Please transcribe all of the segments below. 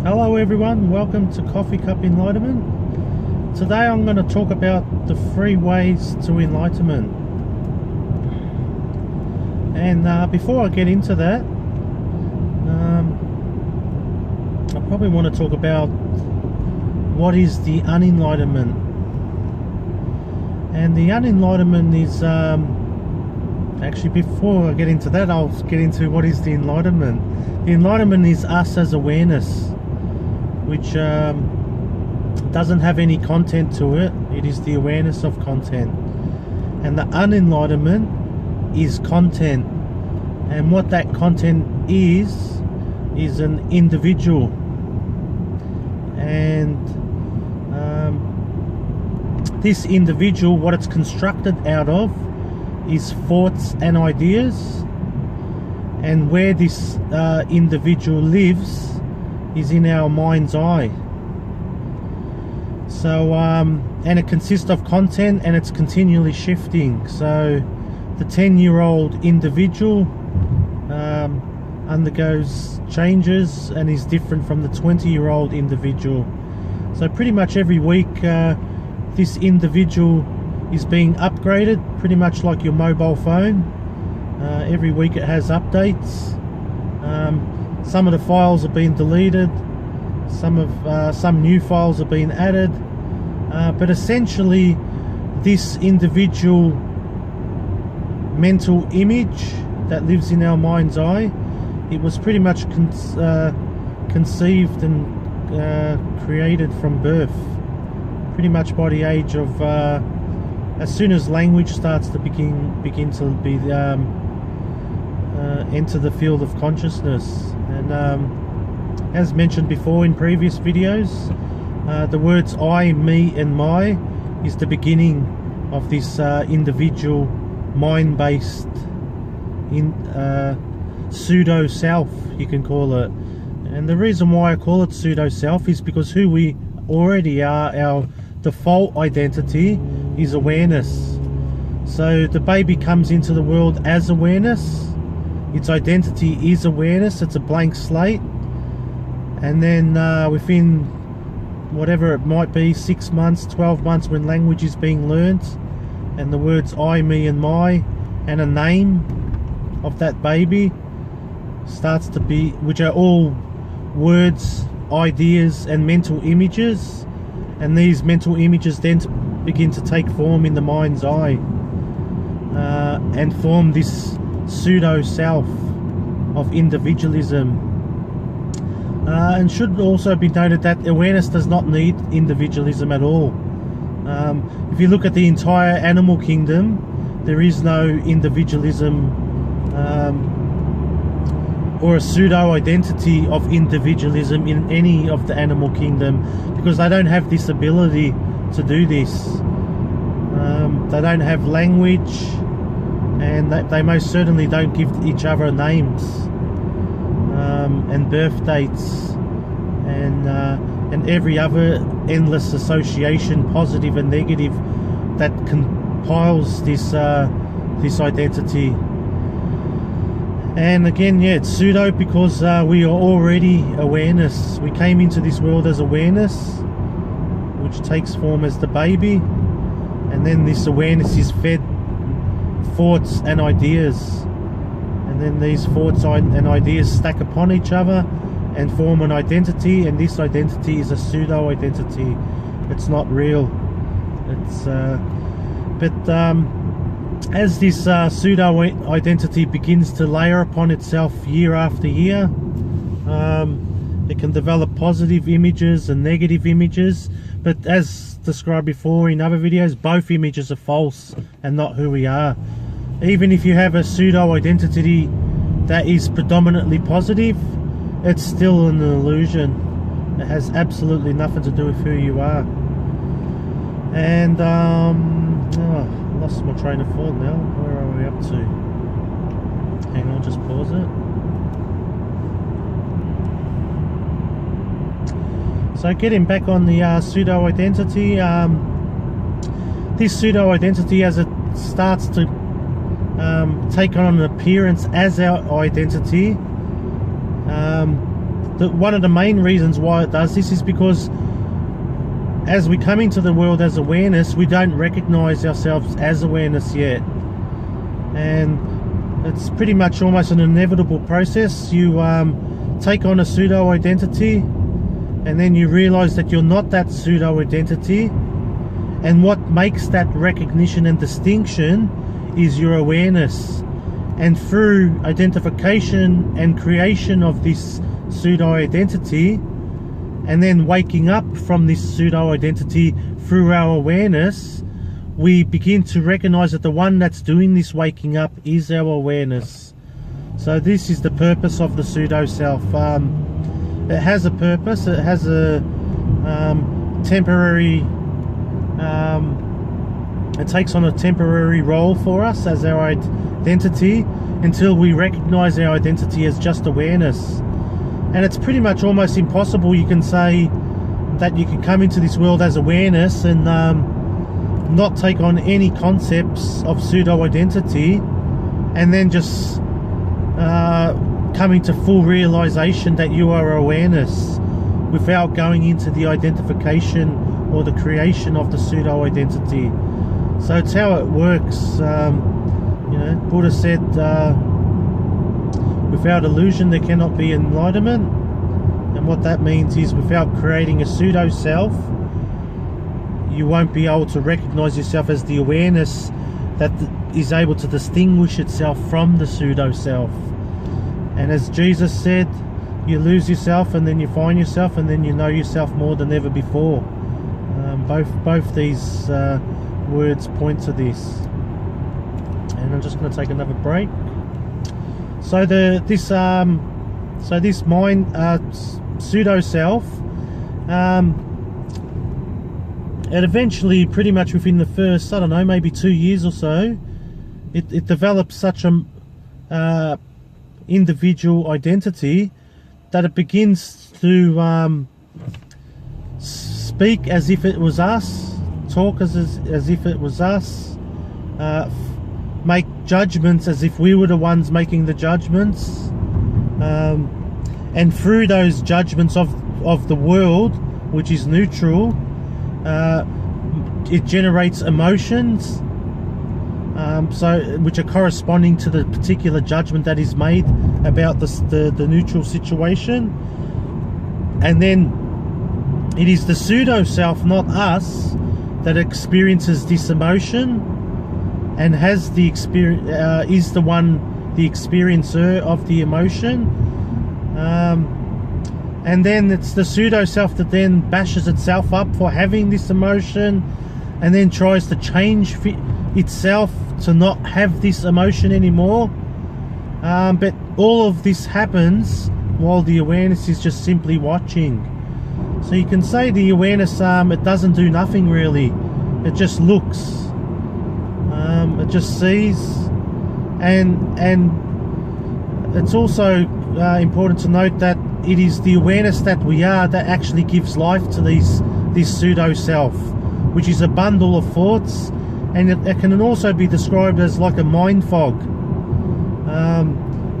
Hello everyone, welcome to Coffee Cup Enlightenment. Today I'm going to talk about the 3 ways to enlightenment. And before I get into that, I probably want to talk about what is the unenlightenment. And the unenlightenment is, actually before I get into that, I'll get into what is the enlightenment. The enlightenment is us as awareness, which doesn't have any content to it. It is the awareness of content. And the unenlightenment is content. And what that content is an individual. And this individual, what it's constructed out of is thoughts and ideas. And where this individual lives is in our mind's eye. So and it consists of content, and it's continually shifting. So the 10-year-old individual undergoes changes and is different from the 20-year-old individual. So pretty much every week this individual is being upgraded, pretty much like your mobile phone. Every week it has updates. Some of the files have been deleted, some new files have been added, but essentially this individual mental image that lives in our mind's eye, it was pretty much conceived and created from birth, pretty much by the age of as soon as language starts to begin to be enter the field of consciousness. And as mentioned before in previous videos, the words I, me and my is the beginning of this individual mind-based pseudo self, you can call it. And the reason why I call it pseudo self is because who we already are, our default identity is awareness. So the baby comes into the world as awareness. Its identity is awareness. It's a blank slate. And then within whatever it might be, 6 months, 12 months, when language is being learnt, and the words I, me and my and a name of that baby starts to be, which are all words, ideas and mental images, and these mental images then begin to take form in the mind's eye and form this pseudo self of individualism. And should also be noted that awareness does not need individualism at all. If you look at the entire animal kingdom, there is no individualism or a pseudo identity of individualism in any of the animal kingdom, because they don't have this ability to do this. They don't have language, and they most certainly don't give each other names and birth dates and every other endless association, positive and negative, that compiles this this identity. And again, yeah, it's pseudo because we are already awareness. We came into this world as awareness, which takes form as the baby, and then this awareness is fed thoughts and ideas, and then these thoughts and ideas stack upon each other and form an identity, and this identity is a pseudo identity. It's not real. It's as this pseudo identity begins to layer upon itself year after year, it can develop positive images and negative images, but as described before in other videos, both images are false and not who we are. Even if you have a pseudo identity that is predominantly positive, it's still an illusion. It has absolutely nothing to do with who you are. And lost my train of thought now. Where are we up to? Hang on, just pause it. So getting back on the pseudo identity, this pseudo identity, as it starts to take on an appearance as our identity, one of the main reasons why it does this is because as we come into the world as awareness, we don't recognize ourselves as awareness yet, and it's pretty much almost an inevitable process. You take on a pseudo identity, and then you realize that you're not that pseudo identity, and what makes that recognition and distinction is your awareness. And through identification and creation of this pseudo identity, and then waking up from this pseudo identity through our awareness, we begin to recognize that the one that's doing this waking up is our awareness. So this is the purpose of the pseudo self. It has a purpose. It has a temporary it takes on a temporary role for us as our identity until we recognize our identity as just awareness. And it's pretty much almost impossible, you can say, that you can come into this world as awareness and not take on any concepts of pseudo identity, and then just coming to full realization that you are awareness without going into the identification or the creation of the pseudo identity. So it's how it works. You know, Buddha said, without illusion there cannot be enlightenment, and what that means is without creating a pseudo self, you won't be able to recognize yourself as the awareness that is able to distinguish itself from the pseudo self. And as Jesus said, you lose yourself and then you find yourself, and then you know yourself more than ever before. Both these words point to this. And I'm just going to take another break. So this mind pseudo self, it eventually, pretty much within the first, I don't know, maybe 2 years or so, it develops such a individual identity that it begins to speak as if it was us, talk as if it was us, make judgments as if we were the ones making the judgments, and through those judgments of the world, which is neutral, it generates emotions, which are corresponding to the particular judgment that is made about the neutral situation. And then it is the pseudo self, not us, that experiences this emotion and has the experience, is the experiencer of the emotion, and then it's the pseudo self that then bashes itself up for having this emotion, and then tries to change itself to not have this emotion anymore. But all of this happens while the awareness is just simply watching. So you can say the awareness, it doesn't do nothing really. It just looks. It just sees, and it's also important to note that it is the awareness that we are that actually gives life to this pseudo self, which is a bundle of thoughts, and it can also be described as like a mind fog.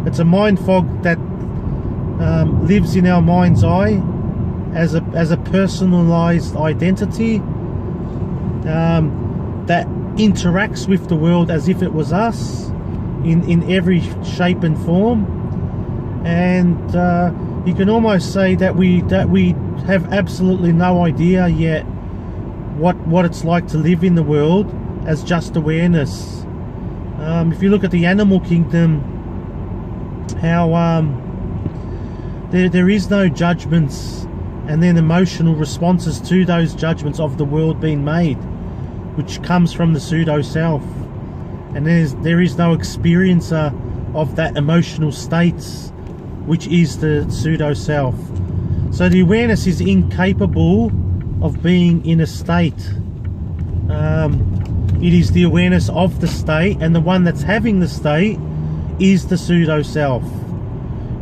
It's a mind fog that lives in our mind's eye as a personalized identity that interacts with the world as if it was us in every shape and form. And you can almost say that we have absolutely no idea yet what it's like to live in the world as just awareness. If you look at the animal kingdom, how there is no judgments and then emotional responses to those judgments of the world being made, which comes from the pseudo self, and there is no experiencer of that emotional states, which is the pseudo self. So the awareness is incapable of being in a state. It is the awareness of the state, and the one that's having the state is the pseudo self.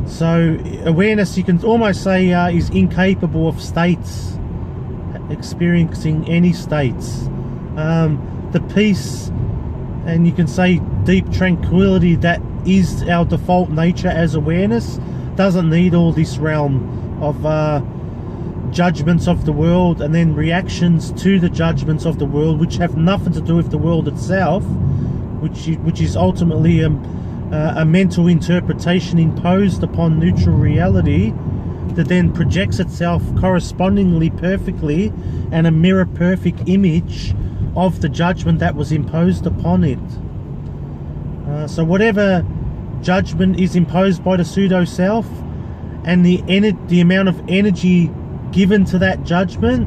So awareness, you can almost say, is incapable of states, experiencing any states. The peace, and you can say deep tranquility, that is our default nature as awareness, doesn't need all this realm of judgments of the world and then reactions to the judgments of the world, which have nothing to do with the world itself, which is ultimately a mental interpretation imposed upon neutral reality that then projects itself correspondingly perfectly and a mirror perfect image of the judgment that was imposed upon it. So whatever judgment is imposed by the pseudo self and the amount of energy given to that judgment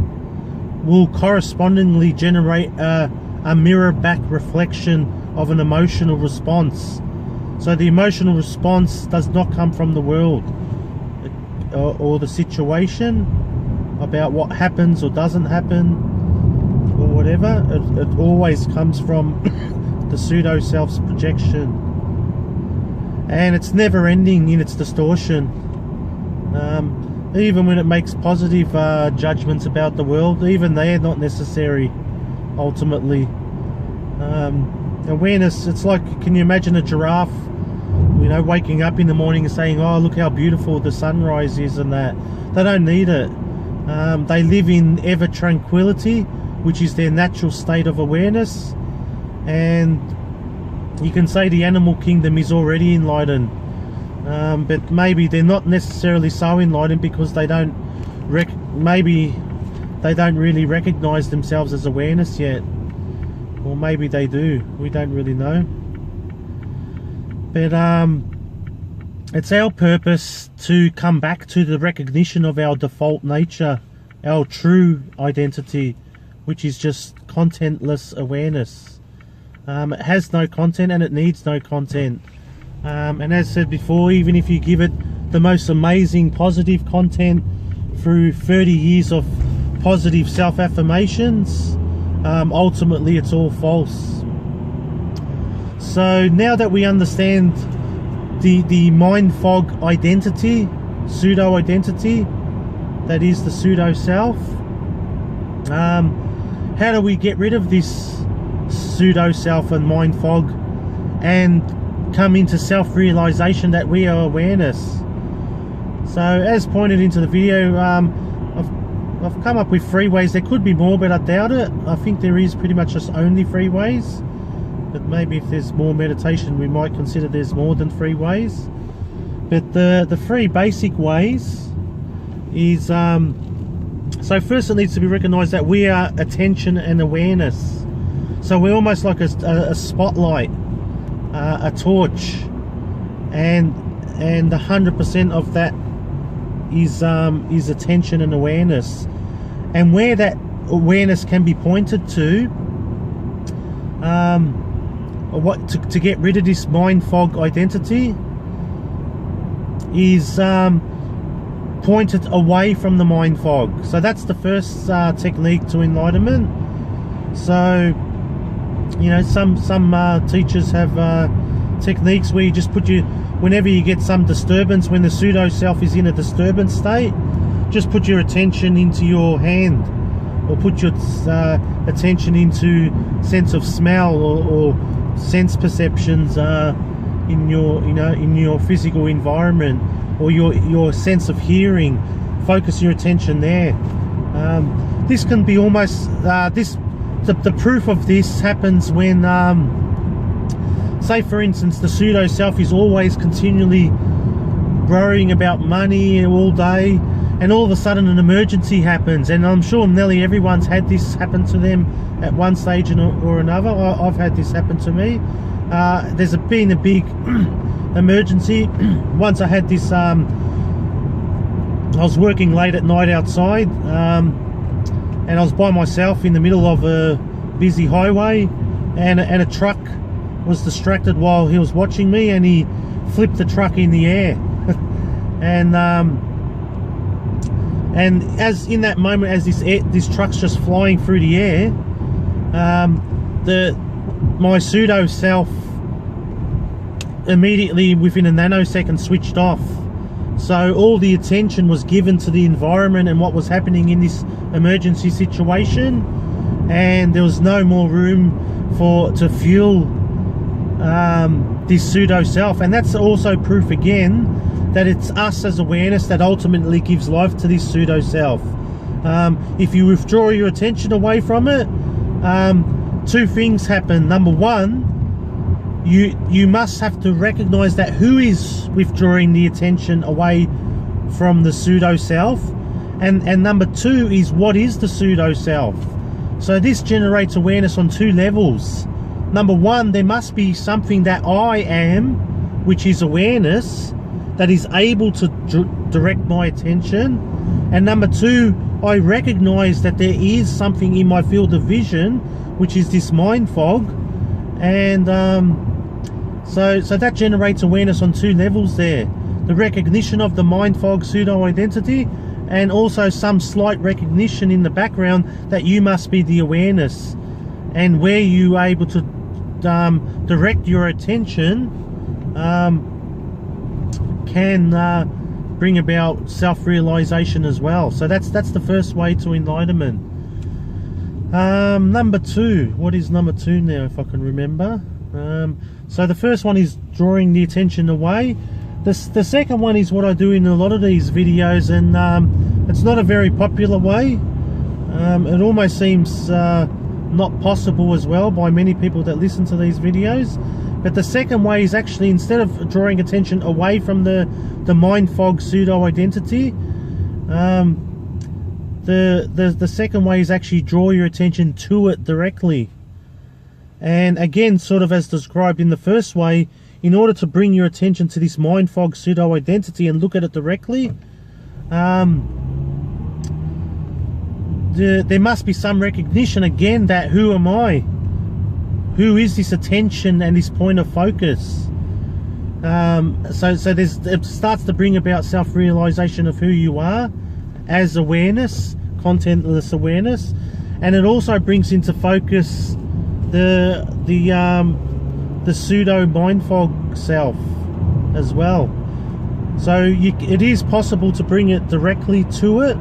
will correspondingly generate a mirror back reflection of an emotional response. So the emotional response does not come from the world or the situation about what happens or doesn't happen or whatever. It always comes from the pseudo self's projection, and it's never ending in its distortion. Even when it makes positive judgments about the world, even they are not necessary ultimately. Awareness, it's like, can you imagine a giraffe, you know, waking up in the morning and saying, oh, look how beautiful the sunrise is, and that? They don't need it. They live in ever tranquility, which is their natural state of awareness, and you can say the animal kingdom is already enlightened, but maybe they're not necessarily so enlightened because they don't maybe they don't really recognize themselves as awareness yet, or maybe they do, we don't really know. But it's our purpose to come back to the recognition of our default nature, our true identity, which is just contentless awareness. It has no content and it needs no content. And as said before, even if you give it the most amazing positive content through 30 years of positive self-affirmations, ultimately it's all false. So now that we understand the mind fog identity, pseudo identity, that is the pseudo self, how do we get rid of this pseudo self and mind fog and come into self-realization that we are awareness? So as pointed into the video, I've come up with 3 ways. There could be more, but I doubt it. I think there is pretty much just only 3 ways, but maybe if there's more meditation we might consider there's more than 3 ways. But the 3 basic ways is, so first it needs to be recognized that we are attention and awareness. So we're almost like a spotlight, a torch, and 100% of that is attention and awareness. And where that awareness can be pointed to, to get rid of this mind fog identity, is pointed away from the mind fog. So that's the first technique to enlightenment. So, you know, some teachers have techniques where you just put whenever you get some disturbance, when the pseudo self is in a disturbance state, just put your attention into your hand, or put your attention into sense of smell or sense perceptions in your physical environment, or your sense of hearing. Focus your attention there. This can be almost the proof of this happens when say for instance the pseudo self is always continually worrying about money all day, and all of a sudden an emergency happens, and I'm sure nearly everyone's had this happen to them at one stage or another. I've had this happen to me. There's been a big emergency. Once I had this, I was working late at night outside, and I was by myself in the middle of a busy highway, and a truck was distracted while he was watching me, and he flipped the truck in the air. And as in that moment, as this truck's just flying through the air, my pseudo self immediately within a nanosecond switched off. So all the attention was given to the environment and what was happening in this emergency situation, and there was no more room to fuel this pseudo self. And that's also proof again that it's us as awareness that ultimately gives life to this pseudo self. If you withdraw your attention away from it, two things happen. Number one, you must have to recognize that who is withdrawing the attention away from the pseudo self, and number two is what is the pseudo self. So this generates awareness on two levels. Number one, there must be something that I am, which is awareness, that is able to direct my attention. And number two, I recognize that there is something in my field of vision, which is this mind fog. And so that generates awareness on two levels there. The recognition of the mind fog pseudo identity, and also some slight recognition in the background that you must be the awareness, and where you are able to direct your attention can bring about self-realization as well. So that's the first way to enlightenment. Number two, what is number two now, if I can remember? So the first one is drawing the attention away. The second one is what I do in a lot of these videos, and it's not a very popular way. It almost seems not possible as well by many people that listen to these videos. But the second way is actually, instead of drawing attention away from the mind fog pseudo identity, the second way is actually draw your attention to it directly. And again, sort of as described in the first way, in order to bring your attention to this mind fog pseudo identity and look at it directly, there must be some recognition again that who am I? Who is this attention and this point of focus? So it starts to bring about self-realization of who you are as awareness, contentless awareness, and it also brings into focus the pseudo mind fog self as well. So it is possible to bring it directly to it,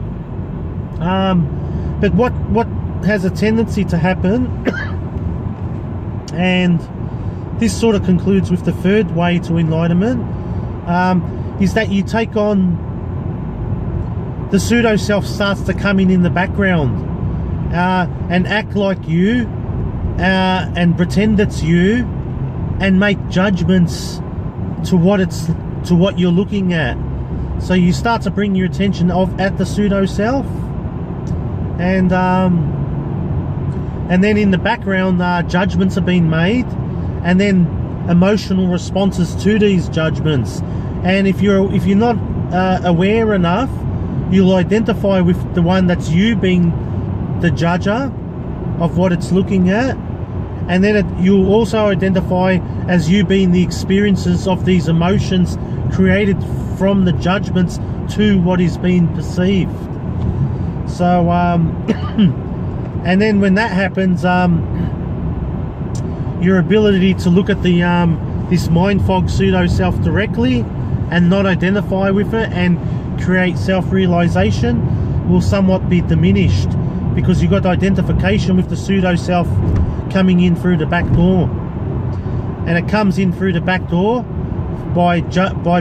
but what has a tendency to happen, and this sort of concludes with the third way to enlightenment, is that you take on, the pseudo self starts to come in the background and act like you, and pretend it's you, and make judgments to what you're looking at. So you start to bring your attention at the pseudo self, and then in the background judgments are being made, and then emotional responses to these judgments. And if you're not aware enough, you'll identify with the one that's you being the judger of what it's looking at, and then you'll also identify as you being the experiences of these emotions created from the judgments to what is being perceived. So and then when that happens, your ability to look at the this mind fog pseudo self directly and not identify with it and create self-realization will somewhat be diminished, because you've got identification with the pseudo self coming in through the back door, and it comes in through the back door by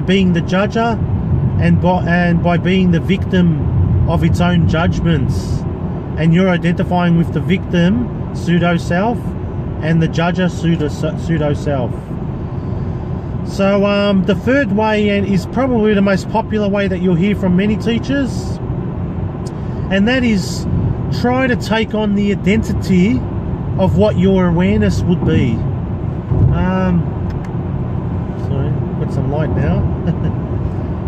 being the judger and by being the victim of its own judgments, and you're identifying with the victim pseudo self and the judger pseudo self. So the third way, and is probably the most popular way that you'll hear from many teachers, and that is try to take on the identity of what your awareness would be. Sorry, got some light now.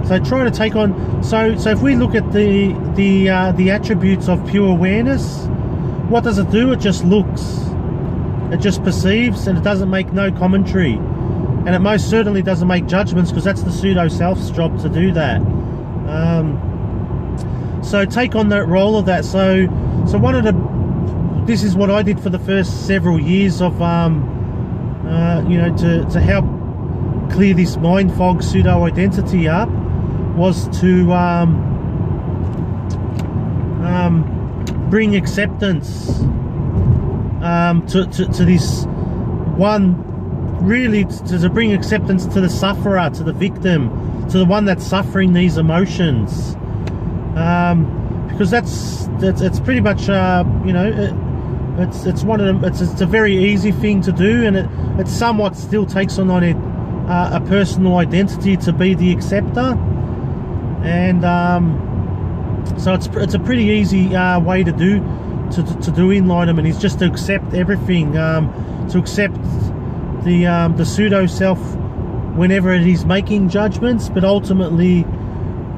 So try to take on. So if we look at the attributes of pure awareness, what does it do? It just looks. It just perceives, and it doesn't make no commentary, and it most certainly doesn't make judgments, because that's the pseudo self's job to do that. So take on that role of that. So this is what I did for the first several years of you know, to help clear this mind fog pseudo identity up, was to bring acceptance to this one, really to bring acceptance to the sufferer, to the victim, to the one that's suffering these emotions, because it's pretty much you know, it's one of them. It's a very easy thing to do, and it somewhat still takes on it a personal identity to be the acceptor, and so it's a pretty easy way to do enlightenment, is just to accept everything, to accept the pseudo self whenever it is making judgments, but ultimately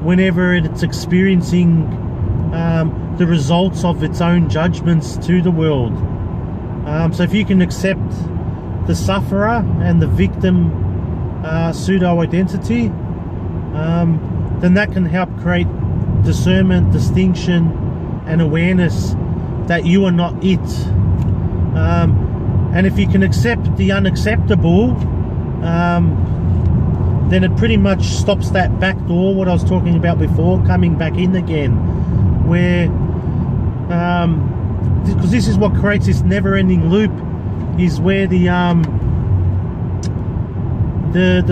whenever it's experiencing the results of its own judgments to the world. So if you can accept the sufferer and the victim pseudo identity, then that can help create discernment, distinction, and awareness that you are not it. And if you can accept the unacceptable, then it pretty much stops that back door, what I was talking about before, coming back in again, where because this is what creates this never-ending loop, is where the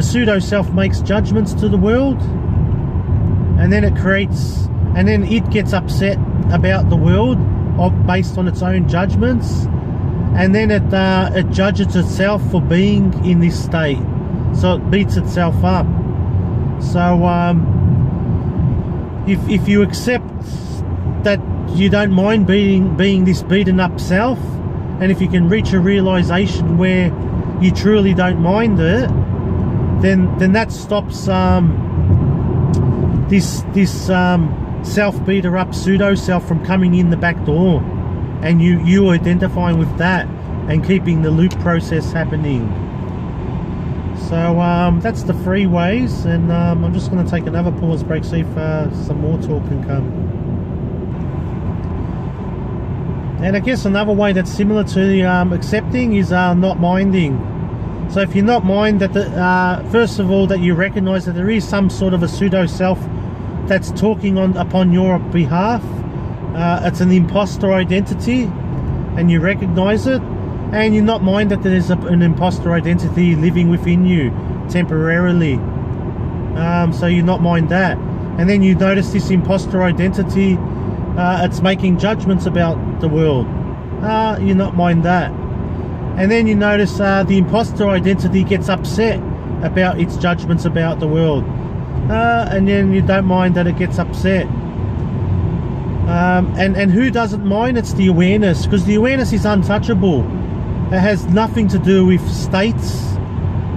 pseudo self makes judgments to the world, and then it gets upset about the world based on its own judgments, and then it judges itself for being in this state, so it beats itself up. So if you accept that you don't mind being this beaten up self, and if you can reach a realization where you truly don't mind it, then that stops this self beater up pseudo self from coming in the back door, and you identifying with that and keeping the loop process happening. So that's the 3 ways, and I'm just going to take another pause break, see if some more talk can come. And I guess another way that's similar to the accepting is not minding. So if you not mind that first of all, that you recognize that there is some sort of a pseudo self that's talking upon your behalf, it's an imposter identity, and you recognize it, and you not mind that there's an imposter identity living within you temporarily, so you not mind that, and then you notice this imposter identity, it's making judgments about the world, you not mind that, and then you notice the imposter identity gets upset about its judgments about the world, and then you don't mind that it gets upset. And who doesn't mind? It's the awareness, because the awareness is untouchable. It has nothing to do with states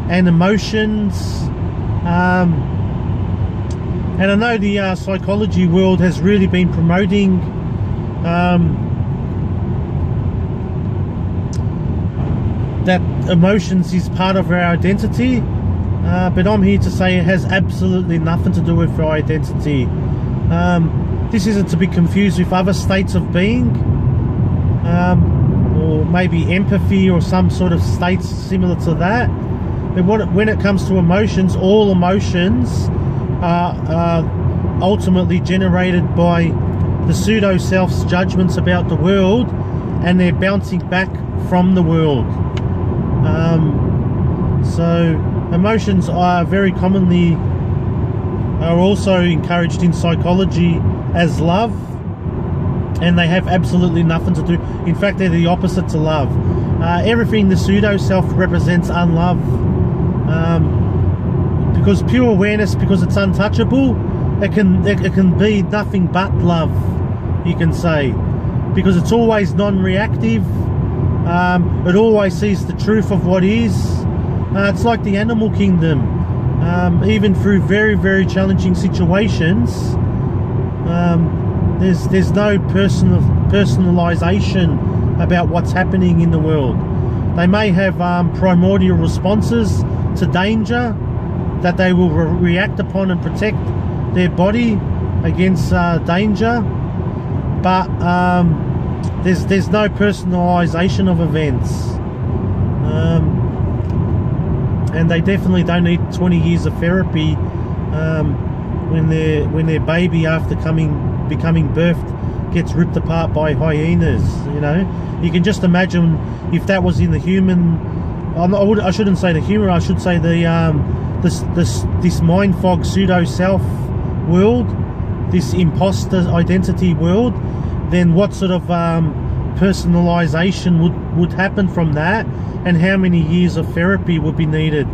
and emotions. And I know the psychology world has really been promoting that emotions is part of our identity, but I'm here to say it has absolutely nothing to do with our identity. This isn't to be confused with other states of being, or maybe empathy or some sort of states similar to that. But when it comes to emotions, all emotions are ultimately generated by the pseudo self's judgments about the world, and they're bouncing back from the world. So emotions are very commonly also encouraged in psychology as love, and they have absolutely nothing to do, in fact they're the opposite to love. Everything the pseudo self represents unlove, because pure awareness, because it's untouchable, it can be nothing but love, you can say, because it's always non-reactive. It always sees the truth of what is. It's like the animal kingdom. Even through very, very challenging situations, there's no personalization about what's happening in the world. They may have primordial responses to danger that they will react upon and protect their body against danger, but there's no personalization of events, and they definitely don't need 20 years of therapy when their baby, after becoming birthed, gets ripped apart by hyenas. You know, you can just imagine if that was in the human. I shouldn't say the human. I should say the this mind fog pseudo self world, this imposter identity world, then what sort of personalization would happen from that, and how many years of therapy would be needed.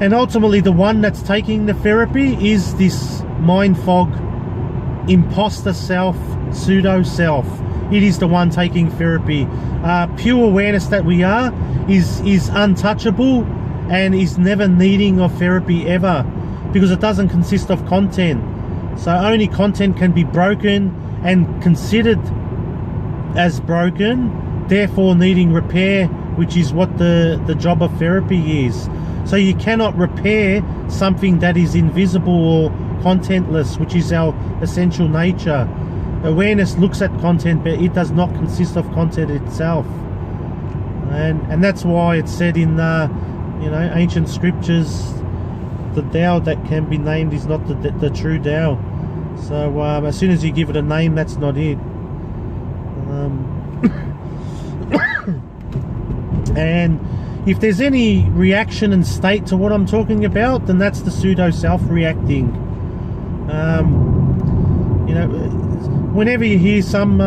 And ultimately the one that's taking the therapy is this mind fog imposter self, pseudo self. It is the one taking therapy. Pure awareness that we are is untouchable and is never needing of therapy ever, because it doesn't consist of content. So only content can be broken and considered as broken, therefore needing repair, which is what the job of therapy is. So you cannot repair something that is invisible or contentless, which is our essential nature. Awareness looks at content, but it does not consist of content itself. And that's why it's said in ancient scriptures, the Tao that can be named is not the true Tao. So as soon as you give it a name, that's not it. And if there's any reaction and state to what I'm talking about, then that's the pseudo self reacting. Whenever you hear some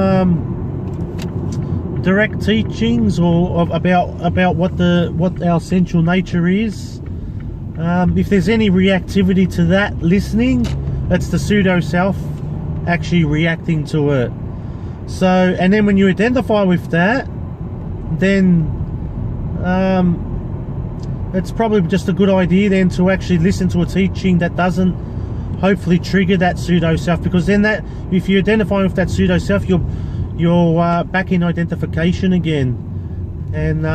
direct teachings or about what our essential nature is, if there's any reactivity to that listening, that's the pseudo self actually reacting to it. So, and then when you identify with that, then it's probably just a good idea then to actually listen to a teaching that doesn't hopefully trigger that pseudo self, because then that, if you identify with that pseudo self, you're back in identification again, and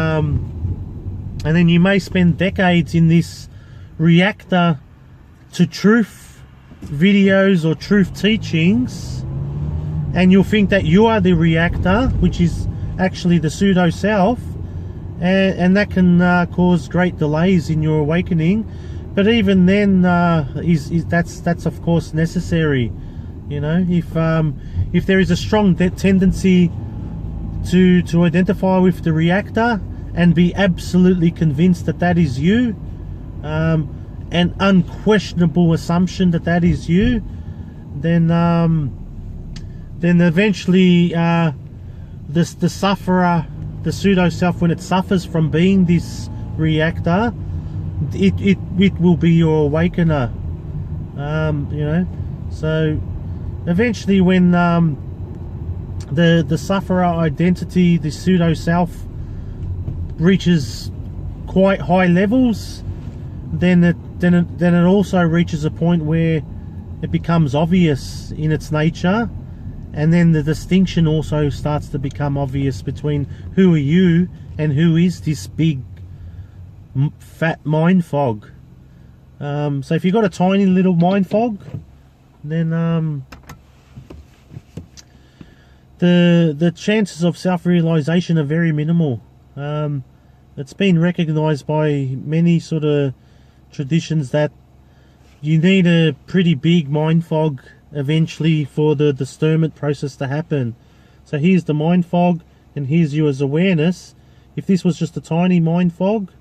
then you may spend decades in this reactor to truth videos or truth teachings, and you'll think that you are the reactor, which is actually the pseudo self, and that can cause great delays in your awakening. But even then, that's of course necessary. If there is a strong tendency to identify with the reactor and be absolutely convinced that is you, an unquestionable assumption that is you, then eventually the sufferer, the pseudo self, when it suffers from being this reactor, it will be your awakener. So eventually when the sufferer identity, the pseudo self, reaches quite high levels, then it also reaches a point where it becomes obvious in its nature, and then the distinction also starts to become obvious between who are you and who is this big fat mind fog. So if you've got a tiny little mind fog, then the chances of self-realization are very minimal. It's been recognized by many sort of traditions that you need a pretty big mind fog eventually for the discernment process to happen. So here's the mind fog, and here's you as awareness. If this was just a tiny mind fog,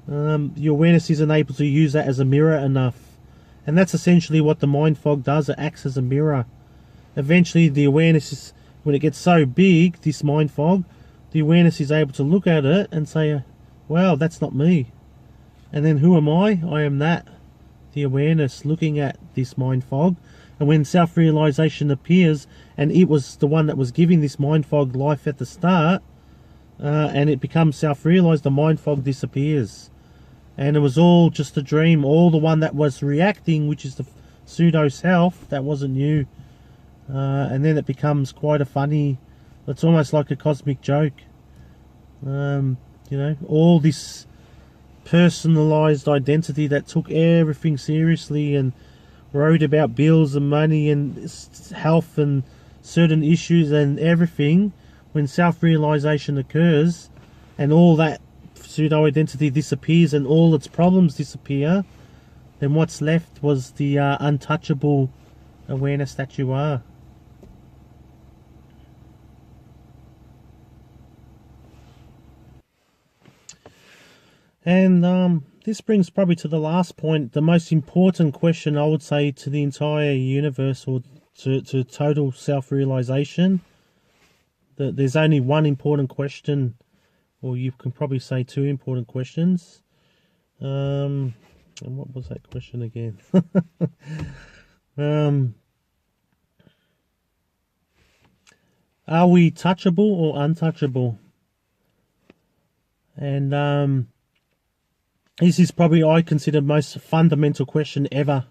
your awareness isn't able to use that as a mirror enough. And that's essentially what the mind fog does. It acts as a mirror. Eventually the awareness is, when it gets so big, this mind fog, the awareness is able to look at it and say, well, that's not me. And then who am I? I am that, the awareness looking at this mind fog. And when self-realization appears, and it was the one that was giving this mind fog life at the start, and it becomes self-realized, the mind fog disappears. And it was all just a dream. All the one that was reacting, which is the pseudo self, that wasn't you. And then it becomes quite a funny, it's almost like a cosmic joke. All this personalized identity that took everything seriously and worried about bills and money and health and certain issues and everything, when self-realization occurs and all that pseudo-identity disappears and all its problems disappear, then what's left was the untouchable awareness that you are. And this brings probably to the last point, the most important question I would say to the entire universe, or to total self-realization. That there's only one important question, or you can probably say two important questions. And what was that question again? Are we touchable or untouchable? And this is probably, I consider, most fundamental question ever.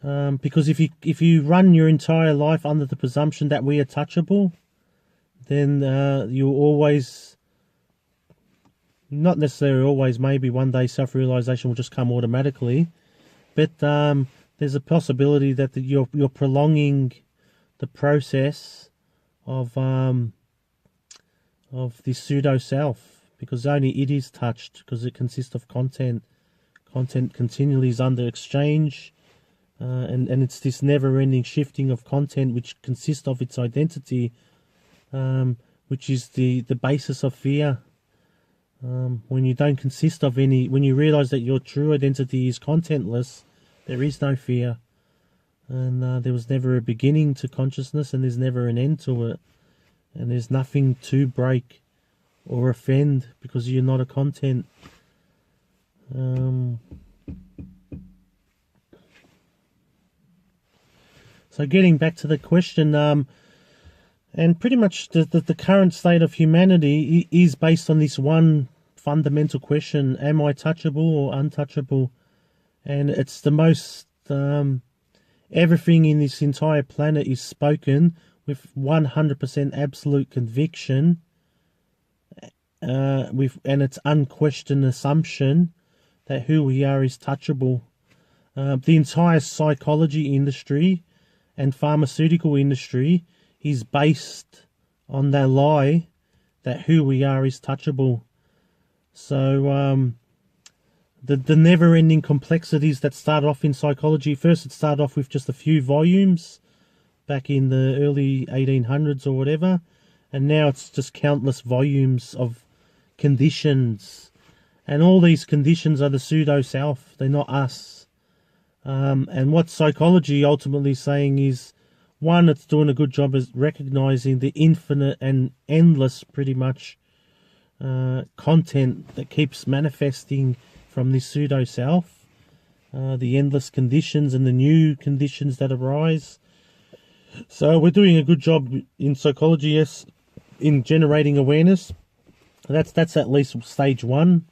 Because if you run your entire life under the presumption that we are touchable, then you'll always, not necessarily always, maybe one day self-realization will just come automatically, but there's a possibility that you're prolonging the process of the pseudo self, because only it is touched, because it consists of content. Content continually is under exchange, and it's this never-ending shifting of content which consists of its identity, which is the basis of fear. When you don't consist of any, when you realize that your true identity is contentless, there is no fear, and there was never a beginning to consciousness, and there's never an end to it, and there's nothing to break or offend, because you're not a content. So getting back to the question, and pretty much the current state of humanity is based on this one fundamental question: am I touchable or untouchable? And it's the most, everything in this entire planet is spoken with 100% absolute conviction, and it's unquestioned assumption that who we are is touchable. The entire psychology industry and pharmaceutical industry is based on that lie that who we are is touchable. So the never-ending complexities that started off in psychology, first it started off with just a few volumes back in the early 1800s or whatever, and now it's just countless volumes of conditions, and all these conditions are the pseudo-self. They're not us. And what psychology ultimately is saying is, one, it's doing a good job of recognizing the infinite and endless, pretty much, content that keeps manifesting from this pseudo-self, the endless conditions and the new conditions that arise. So we're doing a good job in psychology, yes, in generating awareness. That's at least stage one,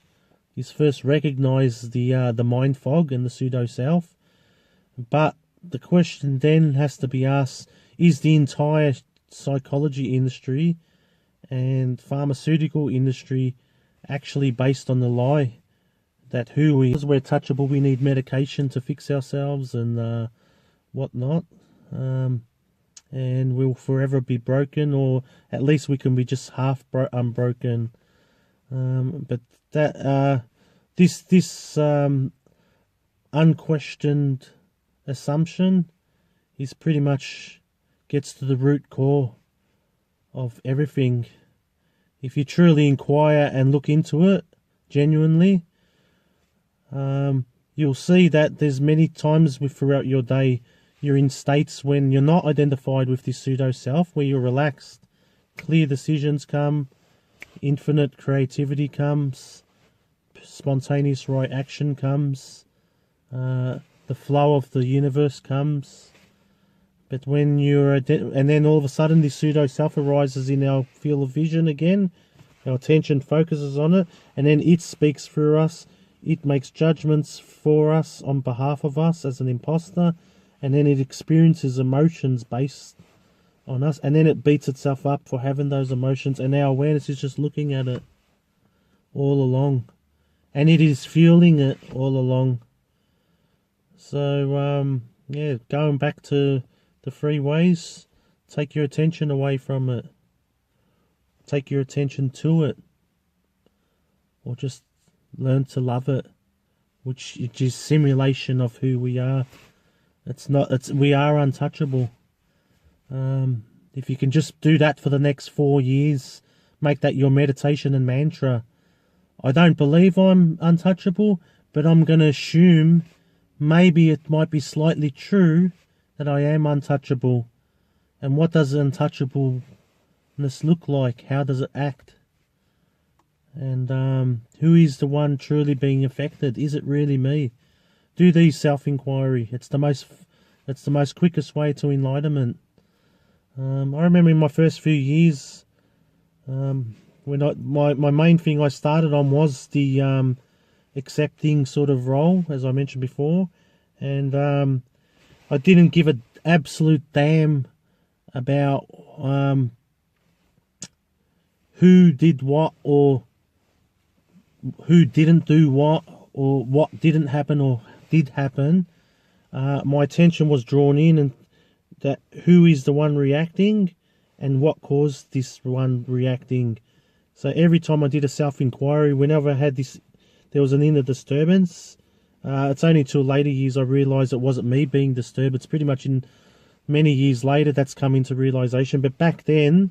is first recognize the mind fog and the pseudo-self. But the question then has to be asked, is the entire psychology industry and pharmaceutical industry actually based on the lie that because we're touchable, we need medication to fix ourselves and whatnot, and we'll forever be broken, or at least we can be just half unbroken. But that this unquestioned assumption is pretty much gets to the root core of everything. If you truly inquire and look into it genuinely, you'll see that there's many times throughout your day you're in states when you're not identified with this pseudo self, where you're relaxed, clear decisions come, infinite creativity comes, spontaneous right action comes, the flow of the universe comes. But when you're and then all of a sudden this pseudo self arises in our field of vision again, our attention focuses on it, and then it speaks through us. It makes judgments for us on behalf of us as an imposter, and then it experiences emotions based on us, and then it beats itself up for having those emotions, and our awareness is just looking at it all along, and it is fueling it all along. So yeah, going back to the three ways: take your attention away from it, take your attention to it, or just learn to love it, which is simulation of who we are. We are untouchable. If you can just do that for the next 4 years, make that your meditation and mantra, I don't believe I'm untouchable, but I'm going to assume maybe it might be slightly true that I am untouchable. And what does untouchableness look like? How does it act? And who is the one truly being affected? Is it really me? Do these self-inquiry. It's the most quickest way to enlightenment. I remember in my first few years, when my main thing I started on was the accepting sort of role, as I mentioned before, and I didn't give an absolute damn about who did what or who didn't do what or what didn't happen or did happen. My attention was drawn in and that who is the one reacting and what caused this one reacting. So every time I did a self-inquiry, whenever I had this, there was an inner disturbance. It's only till later years I realised it wasn't me being disturbed. It's pretty much in many years later that's come into realisation. But back then,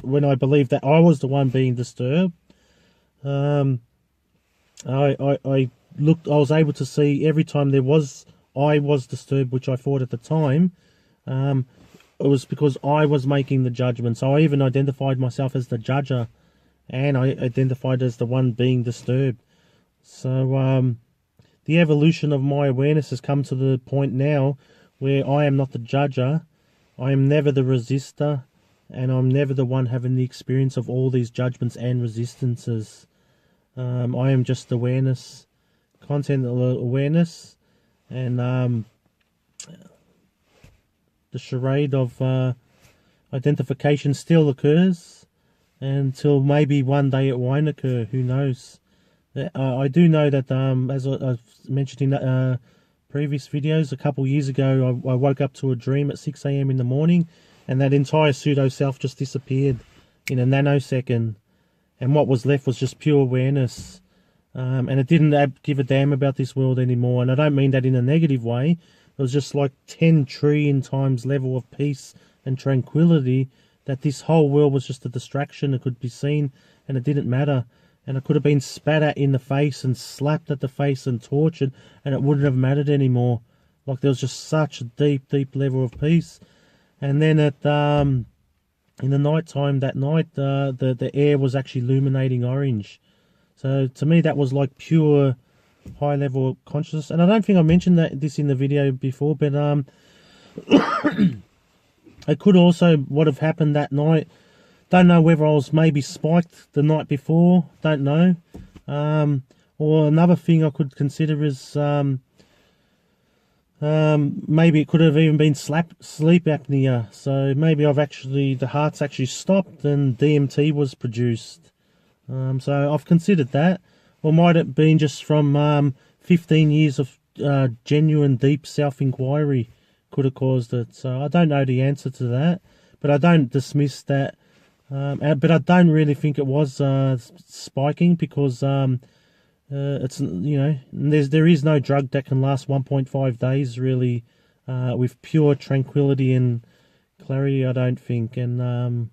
when I believed that I was the one being disturbed, I was able to see every time I was disturbed, which I thought at the time, it was because I was making the judgment. So I even identified myself as the judger, and I identified as the one being disturbed. So the evolution of my awareness has come to the point now where I am not the judger, I am never the resistor, and I'm never the one having the experience of all these judgments and resistances. I am just awareness, content awareness, and the charade of identification still occurs until maybe one day it won't occur. Who knows? I do know that, as I've mentioned in previous videos, a couple years ago, I woke up to a dream at 6 AM in the morning, and that entire pseudo-self just disappeared in a nanosecond. And what was left was just pure awareness. And it didn't give a damn about this world anymore. And I don't mean that in a negative way. It was just like 10 trillion times level of peace and tranquility, that this whole world was just a distraction. It could be seen and it didn't matter. And it could have been spat at in the face and slapped at the face and tortured, and it wouldn't have mattered anymore. Like there was just such a deep, deep level of peace. And then at in the night time that night, the air was actually illuminating orange. So to me, that was like pure high level consciousness. And I don't think I mentioned this in the video before, but it could also, what have happened that night, don't know whether I was maybe spiked the night before, don't know. Or another thing I could consider is maybe it could have even been sleep apnea. So maybe the heart's actually stopped and DMT was produced. So I've considered that. Or might it have been just from 15 years of genuine deep self-inquiry could have caused it. So I don't know the answer to that, but I don't dismiss that. But I don't really think it was spiking, because it's, you know, there is no drug that can last 1.5 days really with pure tranquility and clarity, I don't think. And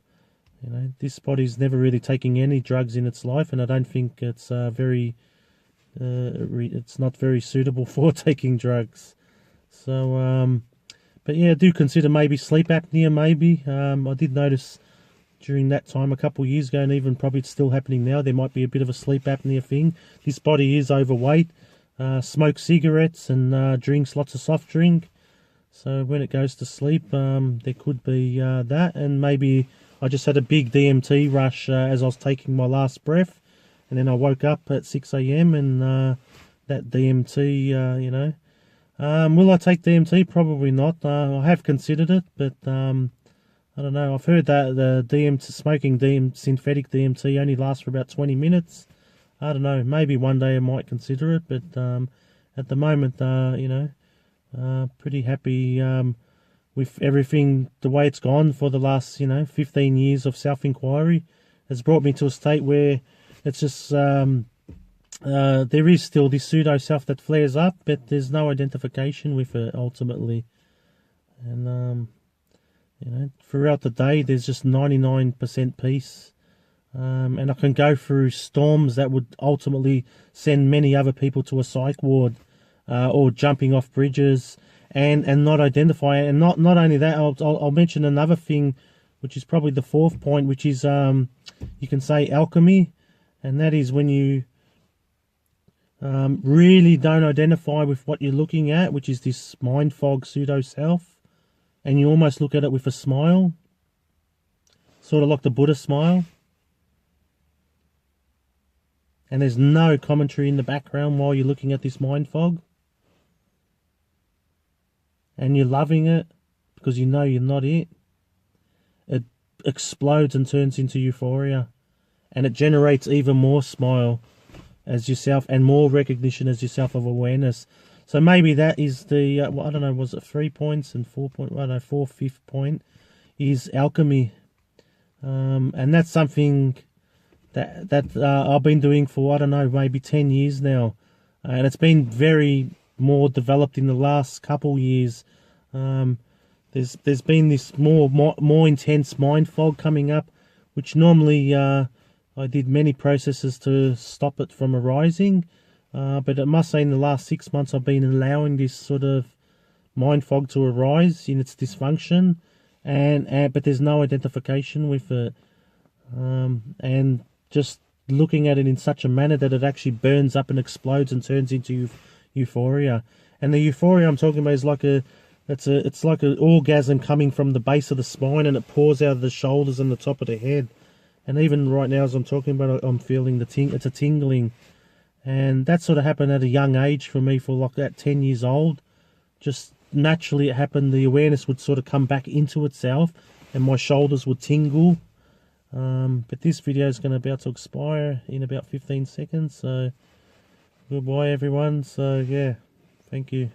you know, this body's never really taking any drugs in its life, and I don't think it's it's not very suitable for taking drugs. So but yeah, I do consider maybe sleep apnea. Maybe I did notice during that time a couple of years ago, and even probably it's still happening now, there might be a bit of a sleep apnea thing. This body is overweight, smokes cigarettes and drinks lots of soft drink. So when it goes to sleep, there could be that. And maybe I just had a big DMT rush as I was taking my last breath. And then I woke up at 6 AM and that DMT, you know. Will I take DMT? Probably not. I have considered it, but I don't know. I've heard that the smoking synthetic DMT only lasts for about 20 minutes. I don't know. Maybe one day I might consider it, but at the moment, you know, pretty happy with everything, the way it's gone for the last, you know, 15 years of self-inquiry. Has brought me to a state where it's just there is still this pseudo-self that flares up, but there's no identification with it ultimately. And you know, throughout the day, there's just 99% peace. and I can go through storms that would ultimately send many other people to a psych ward, or jumping off bridges, and not identify it. And not only that, I'll mention another thing, which is probably the fourth point, which is you can say alchemy, and that is when you really don't identify with what you're looking at, which is this mind fog pseudo self, and you almost look at it with a smile, sort of like the Buddha smile. And there's no commentary in the background while you're looking at this mind fog. And you're loving it because you know you're not it. It explodes and turns into euphoria. And it generates even more smile as yourself and more recognition as yourself of awareness. So maybe that is the, well, I don't know, was it 3 points and 4 point, I don't know, fifth point is alchemy. And that's something that I've been doing for, I don't know, maybe 10 years now, and it's been very more developed in the last couple years. There's been this more intense mind fog coming up, which normally I did many processes to stop it from arising, but I must say in the last 6 months I've been allowing this sort of mind fog to arise in its dysfunction, and but there's no identification with it, and just looking at it in such a manner that it actually burns up and explodes and turns into euphoria. And the euphoria I'm talking about is like it's like an orgasm coming from the base of the spine, and it pours out of the shoulders and the top of the head. And even right now as I'm talking about it, I'm feeling it's a tingling. And that sort of happened at a young age for me, for like that 10 years old. Just naturally it happened, the awareness would sort of come back into itself and my shoulders would tingle. But this video is going to about to expire in about 15 seconds, so goodbye everyone. So yeah, thank you.